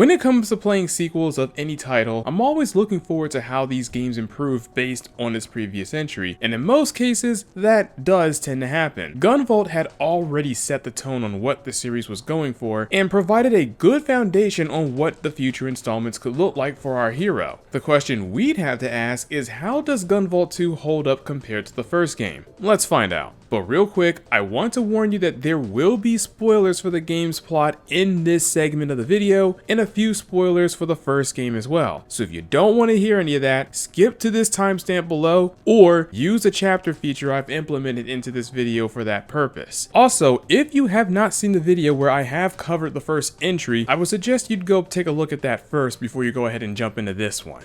When it comes to playing sequels of any title, I'm always looking forward to how these games improve based on its previous entry, and in most cases, that does tend to happen. Gunvolt had already set the tone on what the series was going for, and provided a good foundation on what the future installments could look like for our hero. The question we'd have to ask is, how does Gunvolt 2 hold up compared to the first game? Let's find out. But real quick, I want to warn you that there will be spoilers for the game's plot in this segment of the video, and a few spoilers for the first game as well. So if you don't want to hear any of that, skip to this timestamp below, or use the chapter feature I've implemented into this video for that purpose. Also, if you have not seen the video where I have covered the first entry, I would suggest you'd go take a look at that first before you go ahead and jump into this one.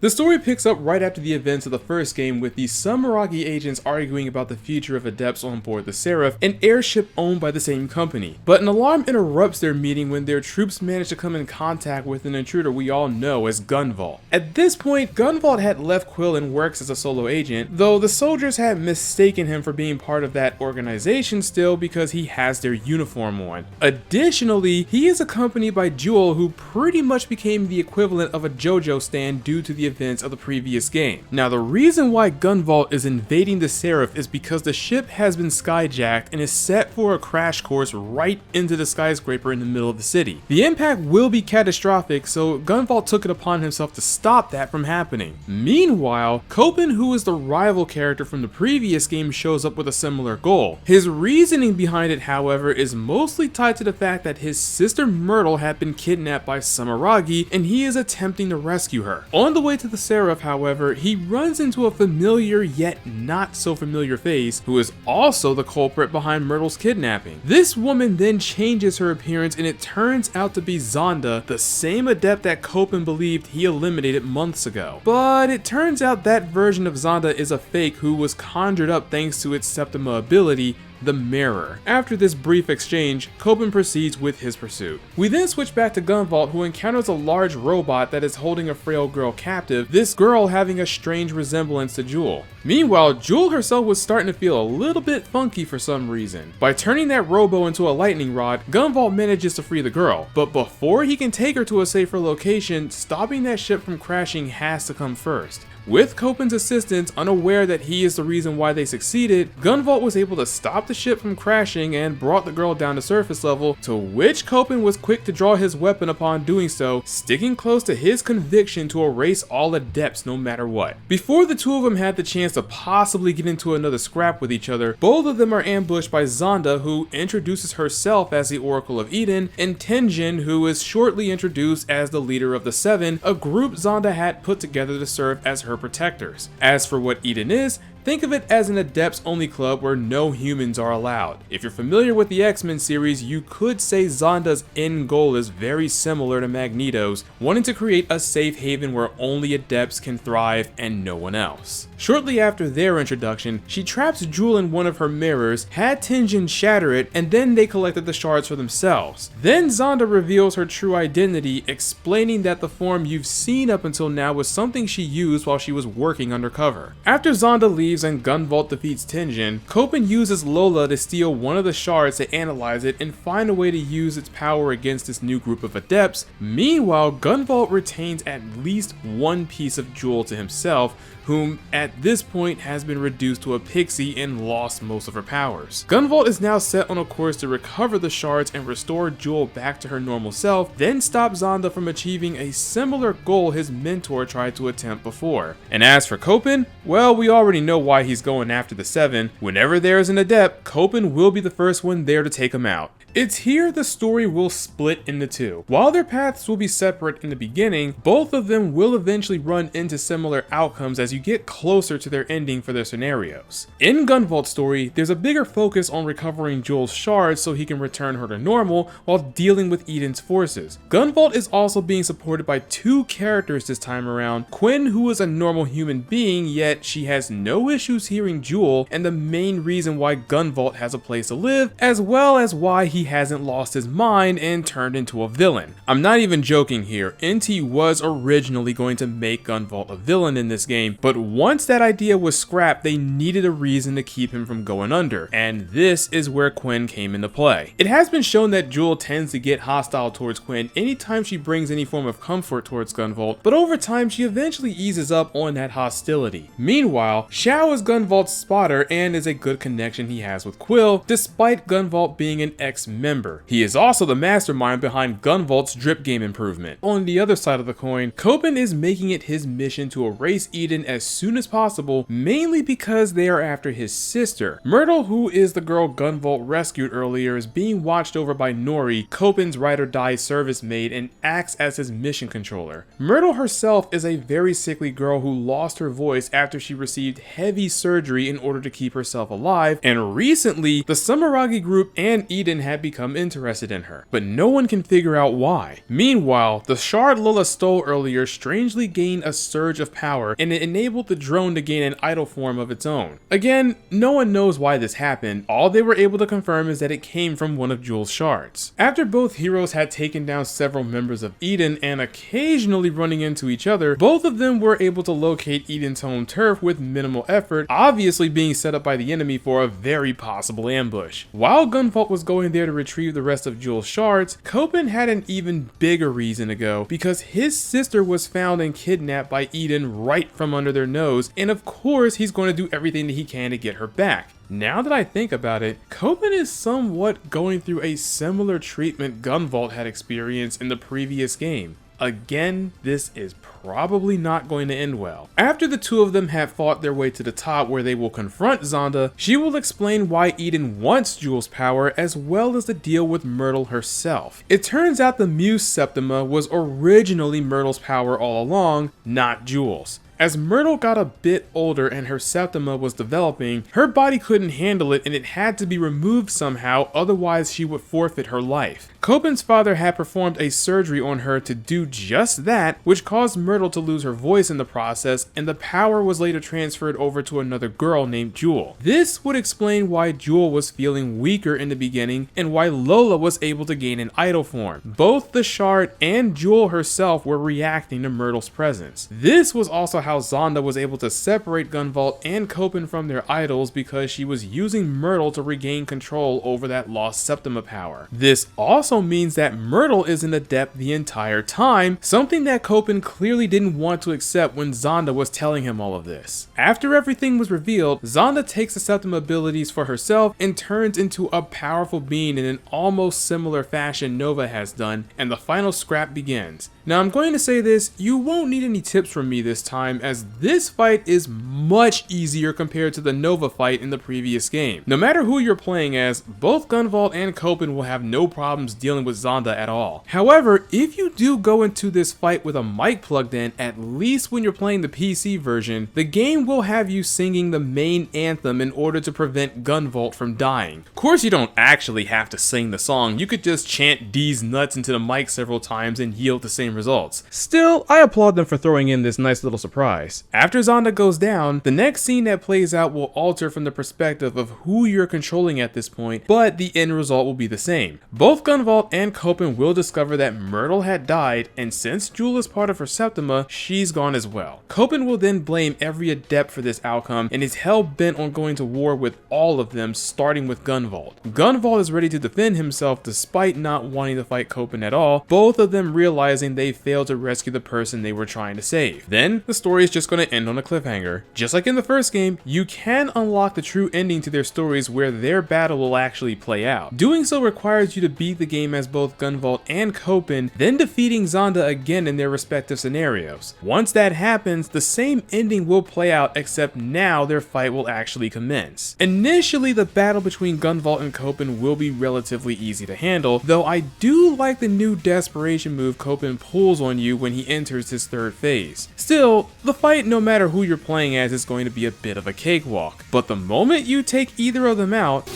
The story picks up right after the events of the first game, with the Sumeragi agents arguing about the future of adepts on board the Seraph, an airship owned by the same company. But an alarm interrupts their meeting when their troops manage to come in contact with an intruder we all know as Gunvolt. At this point, Gunvolt had left Quill and works as a solo agent, though the soldiers had mistaken him for being part of that organization still because he has their uniform on. Additionally, he is accompanied by Jewel, who pretty much became the equivalent of a JoJo stan due to the events of the previous game. Now, the reason why Gunvolt is invading the Seraph is because the ship has been skyjacked and is set for a crash course right into the skyscraper in the middle of the city. The impact will be catastrophic, so Gunvolt took it upon himself to stop that from happening. Meanwhile, Copen, who is the rival character from the previous game, shows up with a similar goal. His reasoning behind it, however, is mostly tied to the fact that his sister Myrtle had been kidnapped by Sumeragi and he is attempting to rescue her. On the way to the Seraph, however, he runs into a familiar yet not so familiar face, who is also the culprit behind Myrtle's kidnapping. This woman then changes her appearance and it turns out to be Zonda, the same adept that Copen believed he eliminated months ago. But it turns out that version of Zonda is a fake who was conjured up thanks to its Septima ability, the Mirror. After this brief exchange, Copen proceeds with his pursuit. We then switch back to Gunvolt, who encounters a large robot that is holding a frail girl captive, this girl having a strange resemblance to Jewel. Meanwhile, Jewel herself was starting to feel a little bit funky for some reason. By turning that robo into a lightning rod, Gunvolt manages to free the girl, but before he can take her to a safer location, stopping that ship from crashing has to come first. With Copen's assistance, unaware that he is the reason why they succeeded, Gunvolt was able to stop the ship from crashing and brought the girl down to surface level, to which Copen was quick to draw his weapon upon doing so, sticking close to his conviction to erase all adepts no matter what. Before the two of them had the chance to possibly get into another scrap with each other, both of them are ambushed by Zonda, who introduces herself as the Oracle of Eden, and Tenjin, who is shortly introduced as the leader of the Seven, a group Zonda had put together to serve as her protectors. As for what Eden is, think of it as an adepts only club where no humans are allowed. If you're familiar with the X-Men series, you could say Zonda's end goal is very similar to Magneto's, wanting to create a safe haven where only adepts can thrive and no one else. Shortly after their introduction, she traps Jewel in one of her mirrors, had Tenjin shatter it, and then they collected the shards for themselves. Then Zonda reveals her true identity, explaining that the form you've seen up until now was something she used while she was working undercover. After Zonda leaves and Gunvolt defeats Tenjin, Copen uses Lola to steal one of the shards to analyze it and find a way to use its power against this new group of adepts. Meanwhile, Gunvolt retains at least one piece of Jewel to himself, whom at this point has been reduced to a pixie and lost most of her powers. Gunvolt is now set on a course to recover the shards and restore Jewel back to her normal self, then stop Zonda from achieving a similar goal his mentor tried to attempt before. And as for Copen, well, we already know why he's going after the Seven. Whenever there is an adept, Copen will be the first one there to take him out. It's here the story will split into two. While their paths will be separate in the beginning, both of them will eventually run into similar outcomes as you get closer to their ending for their scenarios. In Gunvolt's story, there's a bigger focus on recovering Jewel's shards so he can return her to normal while dealing with Eden's forces. Gunvolt is also being supported by two characters this time around, Quinn, who is a normal human being, yet she has no issues hearing Jewel and the main reason why Gunvolt has a place to live, as well as why he Inti hasn't lost his mind and turned into a villain. I'm not even joking here, Inti was originally going to make Gunvolt a villain in this game, but once that idea was scrapped, they needed a reason to keep him from going under, and this is where Quinn came into play. It has been shown that Jewel tends to get hostile towards Quinn anytime she brings any form of comfort towards Gunvolt, but over time she eventually eases up on that hostility. Meanwhile, Xiao is Gunvolt's spotter and is a good connection he has with Quill, despite Gunvolt being an ex-member. He is also the mastermind behind Gunvolt's drip game improvement. On the other side of the coin, Copen is making it his mission to erase Eden as soon as possible, mainly because they are after his sister. Myrtle, who is the girl Gunvolt rescued earlier, is being watched over by Nori, Copen's ride-or-die service maid, and acts as his mission controller. Myrtle herself is a very sickly girl who lost her voice after she received heavy surgery in order to keep herself alive, and recently, the Sumeragi group and Eden had become interested in her, but no one can figure out why. Meanwhile, the shard Lola stole earlier strangely gained a surge of power, and it enabled the drone to gain an idle form of its own. Again, no one knows why this happened, all they were able to confirm is that it came from one of Jewel's shards. After both heroes had taken down several members of Eden and occasionally running into each other, both of them were able to locate Eden's home turf with minimal effort, obviously being set up by the enemy for a very possible ambush. While Gunvolt was going there to retrieve the rest of Jewel's shards, Copen had an even bigger reason to go, because his sister was found and kidnapped by Eden right from under their nose, and of course he's going to do everything that he can to get her back. Now that I think about it, Copen is somewhat going through a similar treatment Gunvolt had experienced in the previous game. Again, this is probably not going to end well. After the two of them have fought their way to the top where they will confront Zonda, she will explain why Eden wants Jewel's power as well as the deal with Myrtle herself. It turns out the Muse Septima was originally Myrtle's power all along, not Jewel's. As Myrtle got a bit older and her Septima was developing, her body couldn't handle it and it had to be removed somehow, otherwise she would forfeit her life. Copen's father had performed a surgery on her to do just that, which caused Myrtle to lose her voice in the process, and the power was later transferred over to another girl named Jewel. This would explain why Jewel was feeling weaker in the beginning and why Lola was able to gain an idol form. Both the shard and Jewel herself were reacting to Myrtle's presence. This was also how Zonda was able to separate Gunvolt and Copen from their idols, because she was using Myrtle to regain control over that lost Septima power. This also means that Myrtle is an adept the entire time, something that Copen clearly didn't want to accept when Zonda was telling him all of this. After everything was revealed, Zonda takes the Septima abilities for herself and turns into a powerful being in an almost similar fashion Nova has done, and the final scrap begins. Now I'm going to say this, you won't need any tips from me this time, as this fight is much easier compared to the Nova fight in the previous game. No matter who you're playing as, both Gunvolt and Copen will have no problems dealing with Zonda at all. However, if you do go into this fight with a mic plugged in, at least when you're playing the PC version, the game will have you singing the main anthem in order to prevent Gunvolt from dying. Of course you don't actually have to sing the song, you could just chant D's nuts into the mic several times and yield the same results. Still, I applaud them for throwing in this nice little surprise. After Zonda goes down, the next scene that plays out will alter from the perspective of who you're controlling at this point, but the end result will be the same. Both Gunvolt and Copen will discover that Myrtle had died, and since Jewel is part of her Septima, she's gone as well. Copen will then blame every adept for this outcome and is hell-bent on going to war with all of them, starting with Gunvolt. Gunvolt is ready to defend himself despite not wanting to fight Copen at all, both of them realizing they failed to rescue the person they were trying to save. Then, the story is just going to end on a cliffhanger. Just like in the first game, you can unlock the true ending to their stories where their battle will actually play out. Doing so requires you to beat the game as both Gunvolt and Copen, then defeating Zonda again in their respective scenarios. Once that happens, the same ending will play out, except now their fight will actually commence. Initially, the battle between Gunvolt and Copen will be relatively easy to handle, though I do like the new desperation move Copen pulls on you when he enters his third phase. Still, the fight, no matter who you're playing as, is going to be a bit of a cakewalk. But the moment you take either of them out,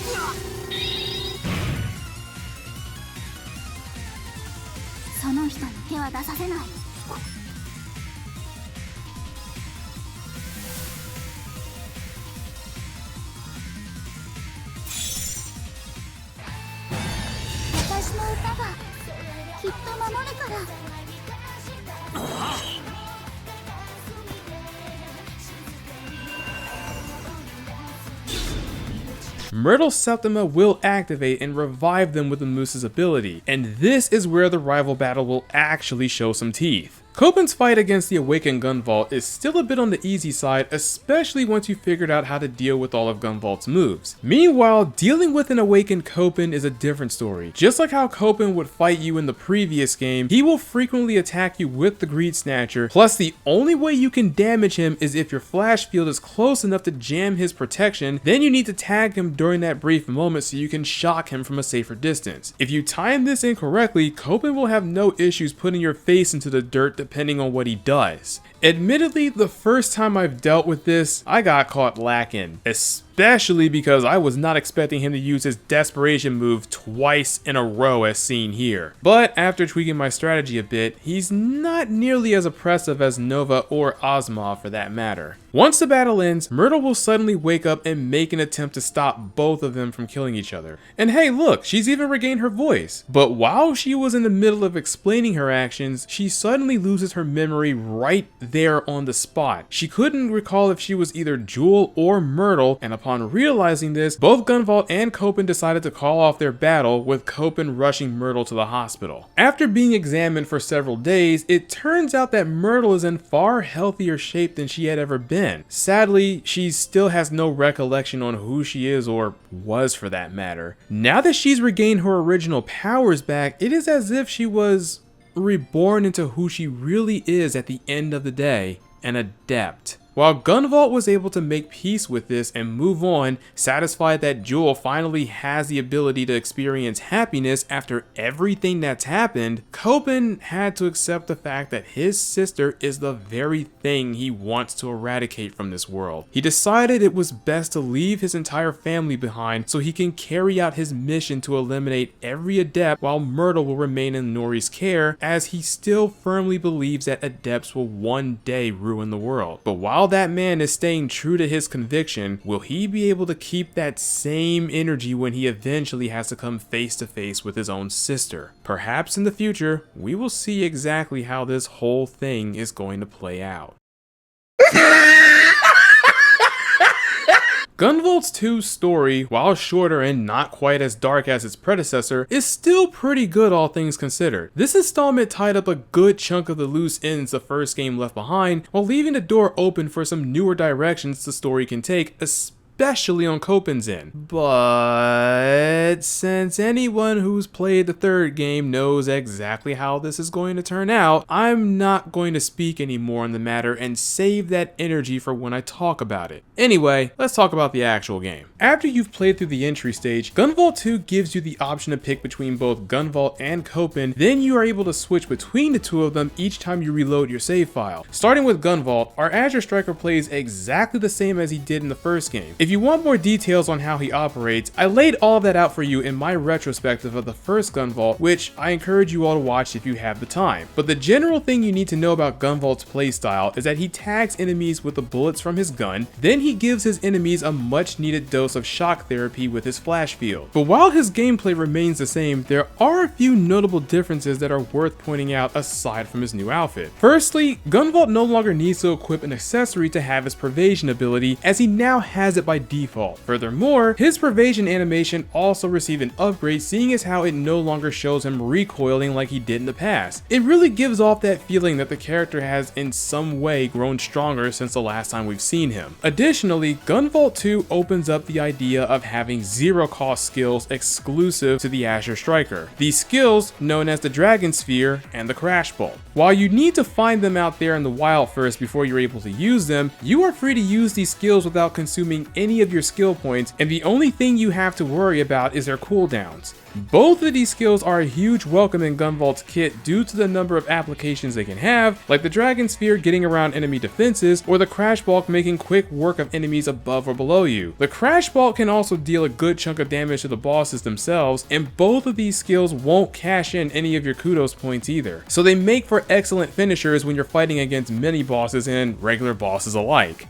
Myrtle's Septima will activate and revive them with the Moose's ability, and this is where the rival battle will actually show some teeth. Copen's fight against the awakened Gunvolt is still a bit on the easy side, especially once you figured out how to deal with all of Gunvolt's moves. Meanwhile, dealing with an awakened Copen is a different story. Just like how Copen would fight you in the previous game, he will frequently attack you with the Greed Snatcher, plus the only way you can damage him is if your flash field is close enough to jam his protection, then you need to tag him during that brief moment so you can shock him from a safer distance. If you time this incorrectly, Copen will have no issues putting your face into the dirt depending on what he does. Admittedly, the first time I've dealt with this, I got caught lacking, especially because I was not expecting him to use his desperation move twice in a row as seen here. But after tweaking my strategy a bit, he's not nearly as oppressive as Nova or Osmov for that matter. Once the battle ends, Myrtle will suddenly wake up and make an attempt to stop both of them from killing each other. And hey look, she's even regained her voice. But while she was in the middle of explaining her actions, she suddenly loses her memory right there on the spot. She couldn't recall if she was either Jewel or Myrtle, and upon realizing this, both Gunvolt and Copen decided to call off their battle, with Copen rushing Myrtle to the hospital. After being examined for several days, it turns out that Myrtle is in far healthier shape than she had ever been. Sadly, she still has no recollection on who she is, or was for that matter. Now that she's regained her original powers back, it is as if she was reborn into who she really is at the end of the day, an adept. While Gunvolt was able to make peace with this and move on, satisfied that Jewel finally has the ability to experience happiness after everything that's happened, Copen had to accept the fact that his sister is the very thing he wants to eradicate from this world. He decided it was best to leave his entire family behind so he can carry out his mission to eliminate every adept, while Myrtle will remain in Nori's care, as he still firmly believes that adepts will one day ruin the world. But while that man is staying true to his conviction, will he be able to keep that same energy when he eventually has to come face to face with his own sister? Perhaps in the future, we will see exactly how this whole thing is going to play out. Gunvolt's 2 story, while shorter and not quite as dark as its predecessor, is still pretty good all things considered. This installment tied up a good chunk of the loose ends the first game left behind, while leaving the door open for some newer directions the story can take, especially on Copen's end. But since anyone who's played the third game knows exactly how this is going to turn out, I'm not going to speak anymore on the matter and save that energy for when I talk about it. Anyway, let's talk about the actual game. After you've played through the entry stage, Gunvolt 2 gives you the option to pick between both Gunvolt and Copen, then you are able to switch between the two of them each time you reload your save file. Starting with Gunvolt, our Azure Striker plays exactly the same as he did in the first game. If you want more details on how he operates, I laid all of that out for you in my retrospective of the first Gunvolt, which I encourage you all to watch if you have the time. But the general thing you need to know about Gunvolt's playstyle is that he tags enemies with the bullets from his gun, then he gives his enemies a much needed dose of shock therapy with his flash field. But while his gameplay remains the same, there are a few notable differences that are worth pointing out aside from his new outfit. Firstly, Gunvolt no longer needs to equip an accessory to have his Pervasion ability, as he now has it by default. Furthermore, his Pervasion animation also received an upgrade, seeing as how it no longer shows him recoiling like he did in the past. It really gives off that feeling that the character has in some way grown stronger since the last time we've seen him. Additionally, Gunvolt 2 opens up the idea of having zero cost skills exclusive to the Azure Striker. These skills, known as the Dragon Sphere and the Crash Bolt. While you need to find them out there in the wild first before you're able to use them, you are free to use these skills without consuming any of your skill points, and the only thing you have to worry about is their cooldowns. Both of these skills are a huge welcome in Gunvolt's kit due to the number of applications they can have, like the Dragon Sphere getting around enemy defenses, or the Crash Bulk making quick work of enemies above or below you. The Crash Bulk can also deal a good chunk of damage to the bosses themselves, and both of these skills won't cash in any of your kudos points either. So they make for excellent finishers when you're fighting against mini bosses and regular bosses alike.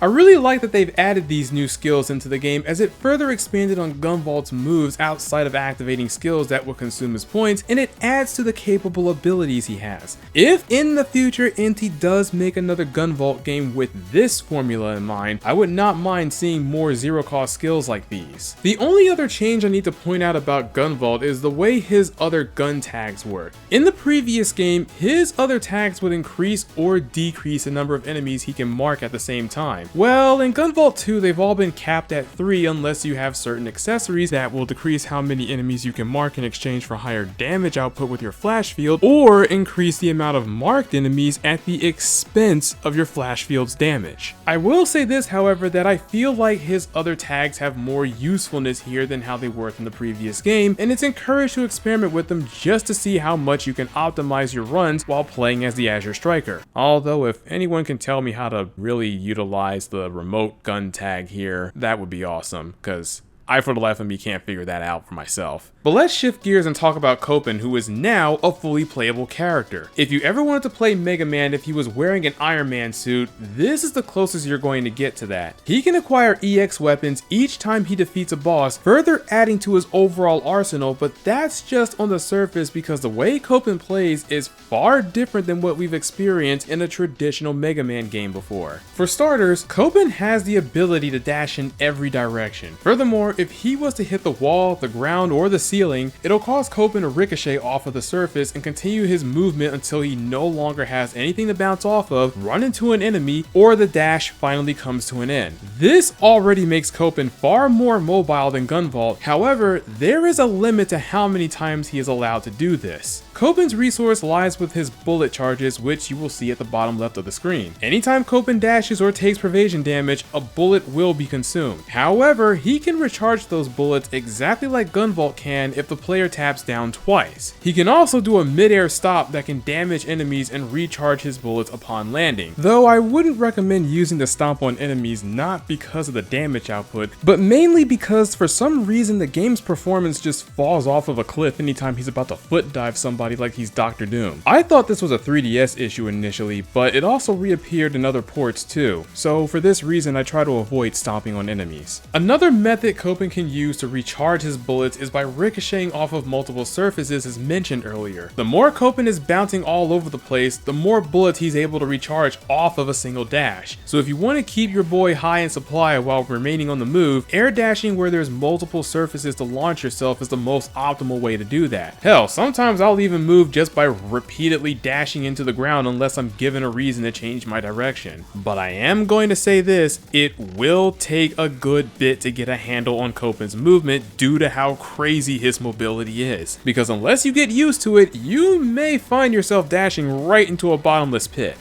I really like that they've added these new skills into the game, as it further expanded on Gunvolt's moves outside of activating skills that will consume his points, and it adds to the capable abilities he has. If in the future Inti does make another Gunvolt game with this formula in mind, I would not mind seeing more zero cost skills like these. The only other change I need to point out about Gunvolt is the way his other gun tags work. In the previous game, his other tags would increase or decrease the number of enemies he can mark at the same time. Well, in Gunvolt 2, they've all been capped at 3 unless you have certain accessories that will decrease how many enemies you can mark in exchange for higher damage output with your flash field, or increase the amount of marked enemies at the expense of your flash field's damage. I will say this, however, that I feel like his other tags have more usefulness here than how they worked in the previous game, and it's encouraged to experiment with them just to see how much you can optimize your runs while playing as the Azure Striker. Although if anyone can tell me how to really utilize the remote gun tag here, that would be awesome, because I for the life of me can't figure that out for myself. But let's shift gears and talk about Copen, who is now a fully playable character. If you ever wanted to play Megaman if he was wearing an Iron Man suit, this is the closest you're going to get to that. He can acquire EX weapons each time he defeats a boss, further adding to his overall arsenal, but that's just on the surface because the way Copen plays is far different than what we've experienced in a traditional Megaman game before. For starters, Copen has the ability to dash in every direction. Furthermore, if he was to hit the wall, the ground, or the ceiling, it'll cause Copen to ricochet off of the surface and continue his movement until he no longer has anything to bounce off of, run into an enemy, or the dash finally comes to an end. This already makes Copen far more mobile than Gunvolt. However, there is a limit to how many times he is allowed to do this. Copen's resource lies with his bullet charges, which you will see at the bottom left of the screen. Anytime Copen dashes or takes pervasion damage, a bullet will be consumed. However, he can recharge those bullets exactly like Gunvolt can if the player taps down twice. He can also do a mid-air stop that can damage enemies and recharge his bullets upon landing. Though I wouldn't recommend using the stomp on enemies, not because of the damage output, but mainly because for some reason the game's performance just falls off of a cliff anytime he's about to foot dive somebody like he's Dr. Doom. I thought this was a 3DS issue initially, but it also reappeared in other ports too, so for this reason I try to avoid stomping on enemies. Another method Copen can use to recharge his bullets is by ricocheting off of multiple surfaces as mentioned earlier. The more Copen is bouncing all over the place, the more bullets he's able to recharge off of a single dash. So if you want to keep your boy high in supply while remaining on the move, air dashing where there's multiple surfaces to launch yourself is the most optimal way to do that. Hell, sometimes I'll even move just by repeatedly dashing into the ground unless I'm given a reason to change my direction. But I am going to say this, it will take a good bit to get a handle on Copen's movement due to how crazy his mobility is. Because unless you get used to it, you may find yourself dashing right into a bottomless pit.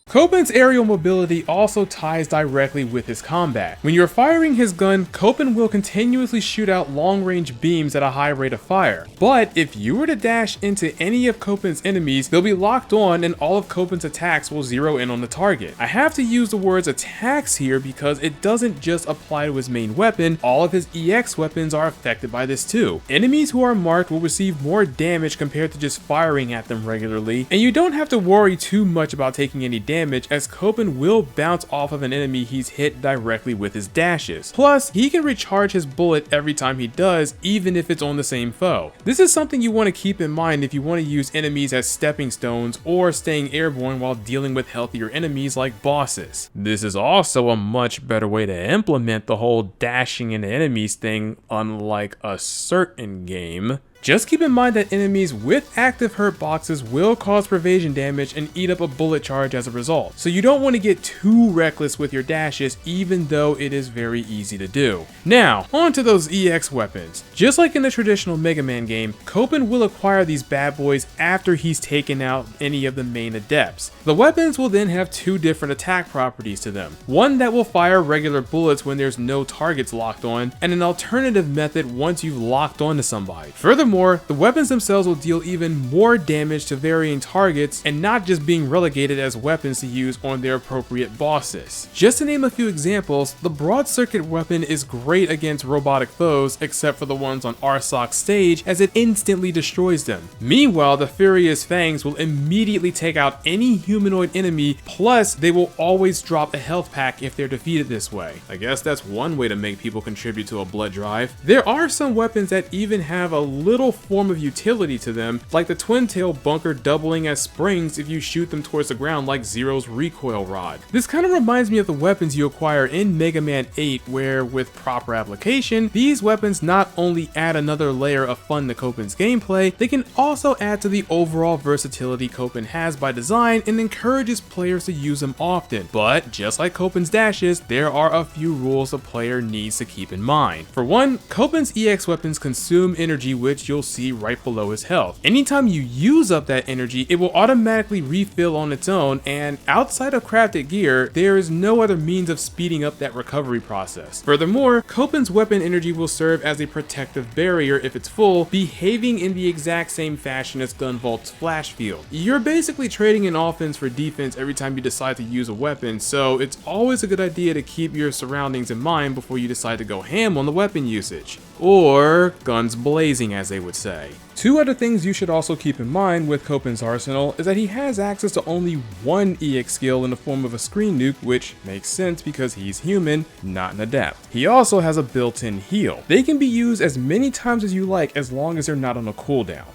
Copen's aerial mobility also ties directly with his combat. When you're firing his gun, Copen will continuously shoot out long-range beams at a high rate of fire. But if you were to dash into any of Copen's enemies, they'll be locked on and all of Copen's attacks will zero in on the target. I have to use the words attacks here because it doesn't just apply to his main weapon, all of his EX weapons are affected by this too. Enemies who are marked will receive more damage compared to just firing at them regularly, and you don't have to worry too much about taking any damage as Copen will bounce off of an enemy he's hit directly with his dashes. Plus, he can recharge his bullet every time he does, even if it's on the same foe. This is something you want to keep in mind if you want to use enemies as stepping stones or staying airborne while dealing with healthier enemies like bosses. This is also a much better way to implement the whole dashing into enemies thing, unlike a certain game. Just keep in mind that enemies with active hurt boxes will cause pervasion damage and eat up a bullet charge as a result, so you don't want to get too reckless with your dashes even though it is very easy to do. Now, on to those EX weapons. Just like in the traditional Mega Man game, Copen will acquire these bad boys after he's taken out any of the main adepts. The weapons will then have two different attack properties to them. One that will fire regular bullets when there's no targets locked on, and an alternative method once you've locked onto somebody. Furthermore, Furthermore, the weapons themselves will deal even more damage to varying targets and not just being relegated as weapons to use on their appropriate bosses. Just to name a few examples, the broad circuit weapon is great against robotic foes except for the ones on Arsoc's stage, as it instantly destroys them. Meanwhile, the Furious Fangs will immediately take out any humanoid enemy, plus they will always drop a health pack if they're defeated this way. I guess that's one way to make people contribute to a blood drive. There are some weapons that even have a little form of utility to them, like the Twin Tail Bunker doubling as springs if you shoot them towards the ground like Zero's recoil rod. This kind of reminds me of the weapons you acquire in Mega Man 8, where with proper application, these weapons not only add another layer of fun to Copen's gameplay, they can also add to the overall versatility Copen has by design and encourages players to use them often. But just like Copen's dashes, there are a few rules a player needs to keep in mind. For one, Copen's EX weapons consume energy, which you'll see right below his health. Anytime you use up that energy, it will automatically refill on its own, and outside of crafted gear, there is no other means of speeding up that recovery process. Furthermore, Copen's weapon energy will serve as a protective barrier if it's full, behaving in the exact same fashion as Gunvolt's flash field. You're basically trading in offense for defense every time you decide to use a weapon, so it's always a good idea to keep your surroundings in mind before you decide to go ham on the weapon usage. Or guns blazing, as they would say. Two other things you should also keep in mind with Copen's arsenal is that he has access to only one EX skill in the form of a screen nuke, which makes sense because he's human, not an adept. He also has a built-in heal. They can be used as many times as you like as long as they're not on a cooldown.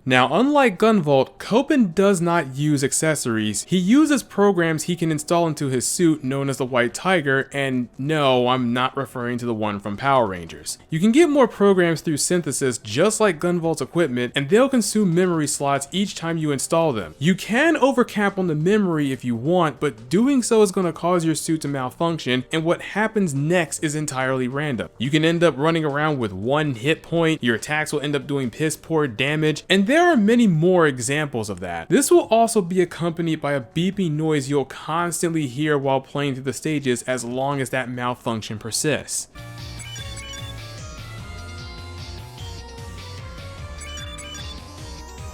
Now, unlike Gunvolt, Copen does not use accessories. He uses programs he can install into his suit known as the White Tiger, and no, I'm not referring to the one from Power Rangers. You can get more programs through synthesis just like Gunvolt's equipment, and they'll consume memory slots each time you install them. You can overcap on the memory if you want, but doing so is going to cause your suit to malfunction, and what happens next is entirely random. You can end up running around with 1 hit point, your attacks will end up doing piss poor damage, and there are many more examples of that. This will also be accompanied by a beeping noise you'll constantly hear while playing through the stages as long as that malfunction persists.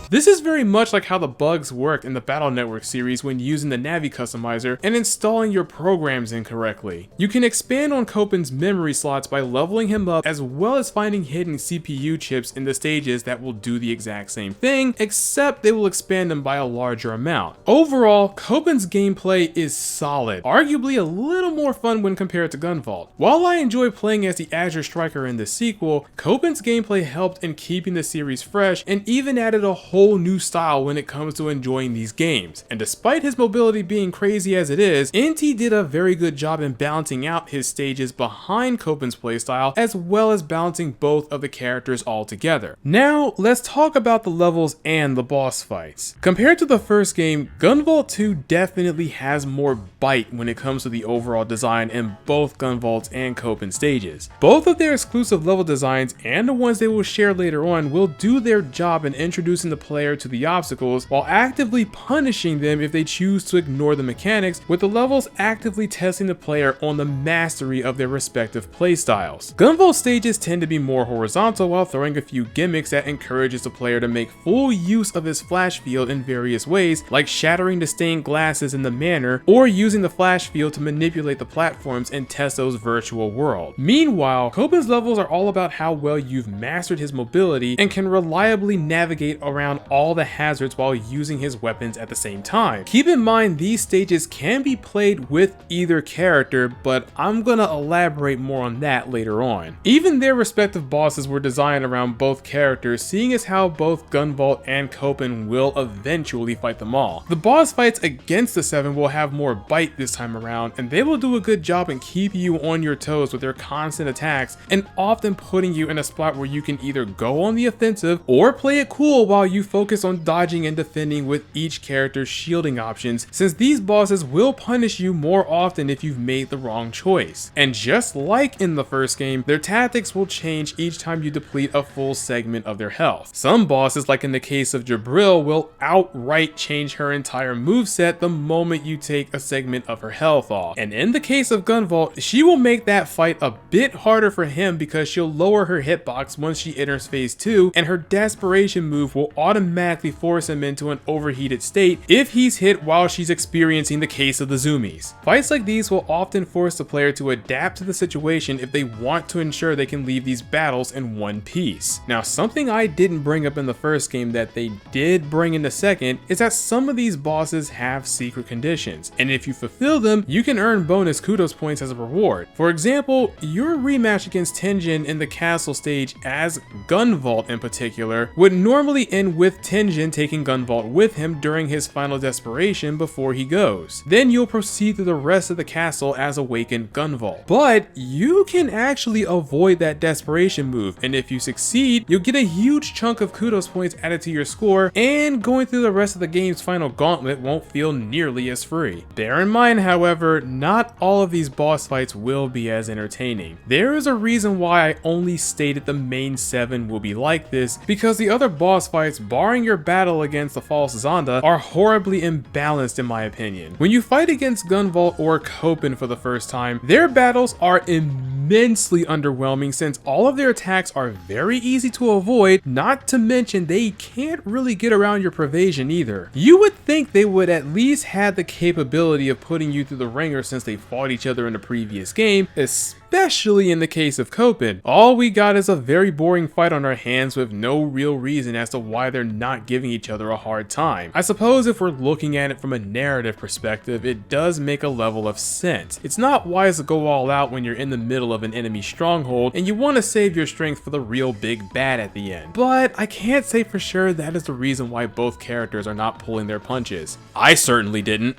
This is very much like how the bugs work in the Battle Network series when using the Navi customizer and installing your programs incorrectly. You can expand on Copen's memory slots by leveling him up, as well as finding hidden CPU chips in the stages that will do the exact same thing, except they will expand them by a larger amount. Overall, Copen's gameplay is solid, arguably a little more fun when compared to Gunvolt. While I enjoy playing as the Azure Striker in the sequel, Copen's gameplay helped in keeping the series fresh and even added a whole new style when it comes to enjoying these games. And despite his mobility being crazy as it is, Inti did a very good job in balancing out his stages behind Copen's playstyle, as well as balancing both of the characters all together. Now, let's talk about the levels and the boss fights. Compared to the first game, Gunvolt 2 definitely has more bite when it comes to the overall design in both Gunvolt's and Copen's stages. Both of their exclusive level designs and the ones they will share later on will do their job in introducing the player to the obstacles while actively punishing them if they choose to ignore the mechanics, with the levels actively testing the player on the mastery of their respective playstyles. Gunvolt stages tend to be more horizontal while throwing a few gimmicks that encourages the player to make full use of his flash field in various ways, like shattering the stained glasses in the manor or using the flash field to manipulate the platforms in Testo's virtual world. Meanwhile, Copen's levels are all about how well you've mastered his mobility and can reliably navigate around all the hazards while using his weapons at the same time. Keep in mind these stages can be played with either character, but I'm gonna elaborate more on that later on. Even their respective bosses were designed around both characters, seeing as how both Gunvolt and Copen will eventually fight them all. The boss fights against the 7 will have more bite this time around, and they will do a good job in keeping you on your toes with their constant attacks and often putting you in a spot where you can either go on the offensive or play it cool while you focus on dodging and defending with each character's shielding options, since these bosses will punish you more often if you've made the wrong choice. And just like in the first game, their tactics will change each time you deplete a full segment of their health. Some bosses, like in the case of Jabril, will outright change her entire moveset the moment you take a segment of her health off. And in the case of Gunvolt, she will make that fight a bit harder for him because she'll lower her hitbox once she enters phase 2, and her desperation move will automatically force him into an overheated state if he's hit while she's experiencing the case of the zoomies. Fights like these will often force the player to adapt to the situation if they want to ensure they can leave these battles in one piece. Now, something I didn't bring up in the first game that they did bring in the second is that some of these bosses have secret conditions, and if you fulfill them, you can earn bonus kudos points as a reward. For example, your rematch against Tenjin in the castle stage as Gunvolt in particular would normally end with Tenjin taking Gunvolt with him during his final desperation before he goes. Then you'll proceed through the rest of the castle as awakened Gunvolt. But you can actually avoid that desperation move, and if you succeed, you'll get a huge chunk of kudos points added to your score, and going through the rest of the game's final gauntlet won't feel nearly as free. Bear in mind, however, not all of these boss fights will be as entertaining. There is a reason why I only stated the main 7 will be like this, because the other boss fights, barring your battle against the false Zonda, are horribly imbalanced in my opinion. When you fight against Gunvolt or Copen for the first time, their battles are immensely underwhelming since all of their attacks are very easy to avoid, not to mention they can't really get around your pervasion either. You would think they would at least have the capability of putting you through the ringer since they fought each other in the previous game, especially in the case of Copen. All we got is a very boring fight on our hands with no real reason as to why they're not giving each other a hard time. I suppose if we're looking at it from a narrative perspective, it does make a level of sense. It's not wise to go all out when you're in the middle of an enemy stronghold and you want to save your strength for the real big bad at the end. But I can't say for sure that is the reason why both characters are not pulling their punches. I certainly didn't.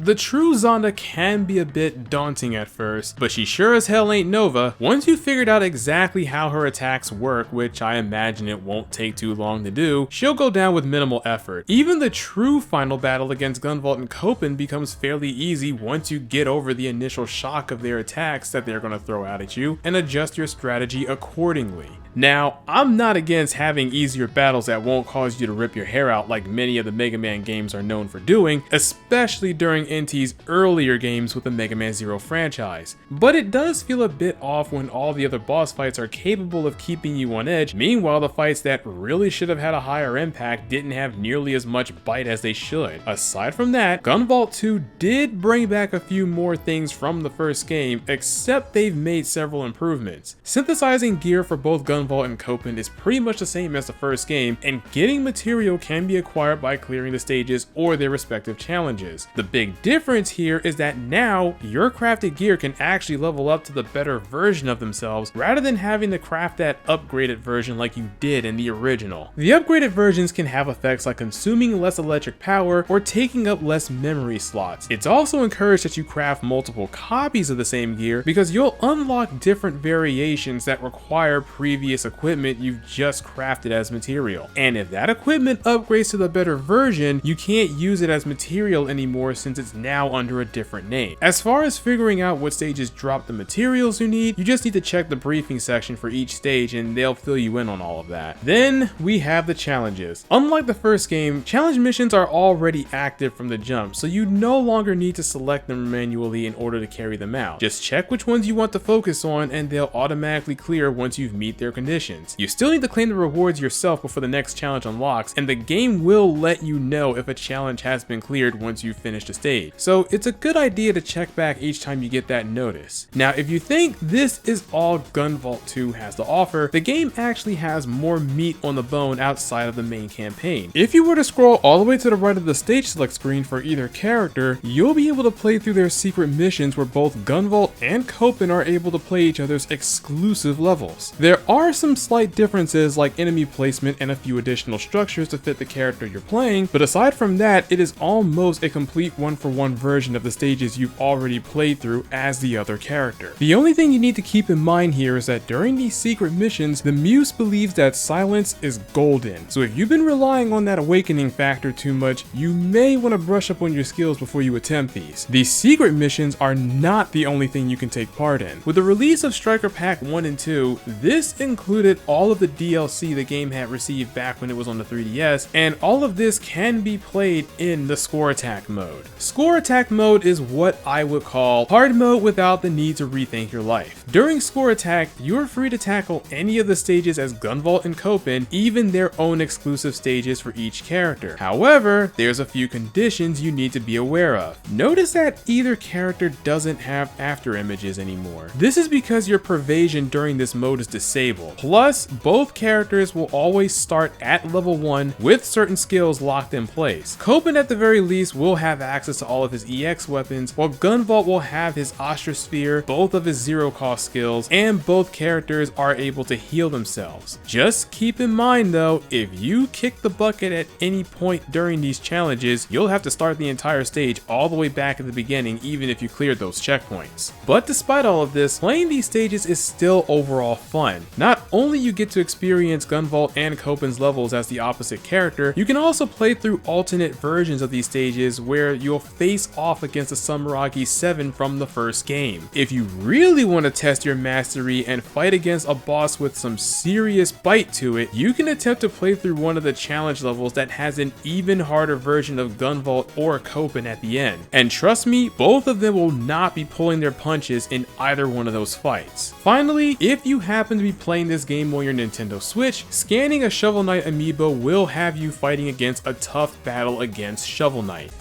The true Zonda can be a bit daunting at first, but she sure as hell ain't Nova. Once you've figured out exactly how her attacks work, which I imagine it won't take too long to do, she'll go down with minimal effort. Even the true final battle against Gunvolt and Copen becomes fairly easy once you get over the initial shock of their attacks that they're going to throw out at you and adjust your strategy accordingly. Now, I'm not against having easier battles that won't cause you to rip your hair out like many of the Mega Man games are known for doing, especially during Inti's earlier games with the Mega Man Zero franchise. But it does feel a bit off when all the other boss fights are capable of keeping you on edge, meanwhile the fights that really should have had a higher impact didn't have nearly as much bite as they should. Aside from that, Gunvolt 2 did bring back a few more things from the first game, except they've made several improvements. Synthesizing gear for both Gunvolt and Copen is pretty much the same as the first game, and getting material can be acquired by clearing the stages or their respective challenges. The big difference here is that now your crafted gear can actually level up to the better version of themselves rather than having to craft that upgraded version like you did in the original. The upgraded versions can have effects like consuming less electric power or taking up less memory slots. It's also encouraged that you craft multiple copies of the same gear because you'll unlock different variations that require previous equipment you've just crafted as material. And if that equipment upgrades to the better version, you can't use it as material anymore since it's now under a different name. As far as figuring out what stages drop the materials you need, you just need to check the briefing section for each stage and they'll fill you in on all of that. Then we have the challenges. Unlike the first game, challenge missions are already active from the jump, so you no longer need to select them manually in order to carry them out. Just check which ones you want to focus on and they'll automatically clear once you've met their conditions. You still need to claim the rewards yourself before the next challenge unlocks, and the game will let you know if a challenge has been cleared once you've finished a stage. So it's a good idea to check back each time you get that notice. Now, if you think this is all Gunvolt 2 has to offer, the game actually has more meat on the bone outside of the main campaign. If you were to scroll all the way to the right of the stage select screen for either character, you'll be able to play through their secret missions where both Gunvolt and Copen are able to play each other's exclusive levels. There are are some slight differences like enemy placement and a few additional structures to fit the character you're playing, but aside from that, it is almost a complete one-for-one version of the stages you've already played through as the other character. The only thing you need to keep in mind here is that during these secret missions, the Muse believes that silence is golden, so if you've been relying on that awakening factor too much, you may want to brush up on your skills before you attempt these. These secret missions are not the only thing you can take part in. With the release of Striker Pack 1 and 2, this included all of the DLC the game had received back when it was on the 3DS, and all of this can be played in the Score Attack mode. Score Attack mode is what I would call hard mode without the need to rethink your life. During Score Attack, you're free to tackle any of the stages as Gunvolt and Copen, even their own exclusive stages for each character. However, there's a few conditions you need to be aware of. Notice that either character doesn't have after images anymore. This is because your pervasion during this mode is disabled. Plus, both characters will always start at level 1 with certain skills locked in place. Copen at the very least will have access to all of his EX weapons, while Gunvolt will have his Astrosphere, both of his zero cost skills, and both characters are able to heal themselves. Just keep in mind though, if you kick the bucket at any point during these challenges, you'll have to start the entire stage all the way back at the beginning even if you cleared those checkpoints. But despite all of this, playing these stages is still overall fun. Not only you get to experience Gunvolt and Copen's levels as the opposite character, you can also play through alternate versions of these stages where you'll face off against the Sumeragi 7 from the first game. If you really want to test your mastery and fight against a boss with some serious bite to it, you can attempt to play through one of the challenge levels that has an even harder version of Gunvolt or Copen at the end. And trust me, both of them will not be pulling their punches in either one of those fights. Finally, if you happen to be playing this game on your Nintendo Switch, scanning a Shovel Knight amiibo will have you fighting against a tough battle against Shovel Knight.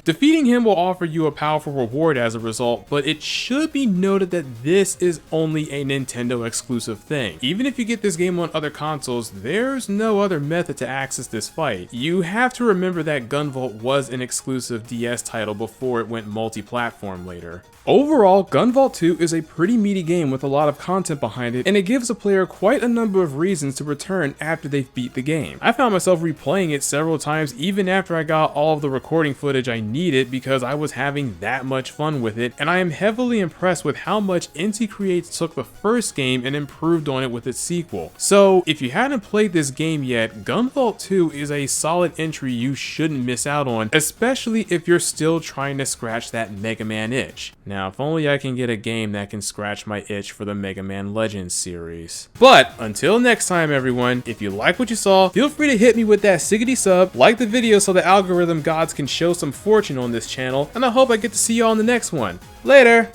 Defeating him will offer you a powerful reward as a result, but it should be noted that this is only a Nintendo exclusive thing. Even if you get this game on other consoles, there's no other method to access this fight. You have to remember that Gunvolt was an exclusive DS title before it went multi-platform later. Overall, Gunvolt 2 is a pretty meaty game with a lot of content behind it, and it gives a player quite a number of reasons to return after they've beat the game. I found myself replaying it several times even after I got all of the recording footage I needed because I was having that much fun with it, and I am heavily impressed with how much Inti-creates took the first game and improved on it with its sequel. So if you hadn't played this game yet, Gunvolt 2 is a solid entry you shouldn't miss out on, especially if you're still trying to scratch that Megaman itch. Now, if only I can get a game that can scratch my itch for the Mega Man Legends series. But until next time everyone, if you like what you saw, feel free to hit me with that siggity sub, like the video so the algorithm gods can show some fortune on this channel, and I hope I get to see you all in the next one. Later!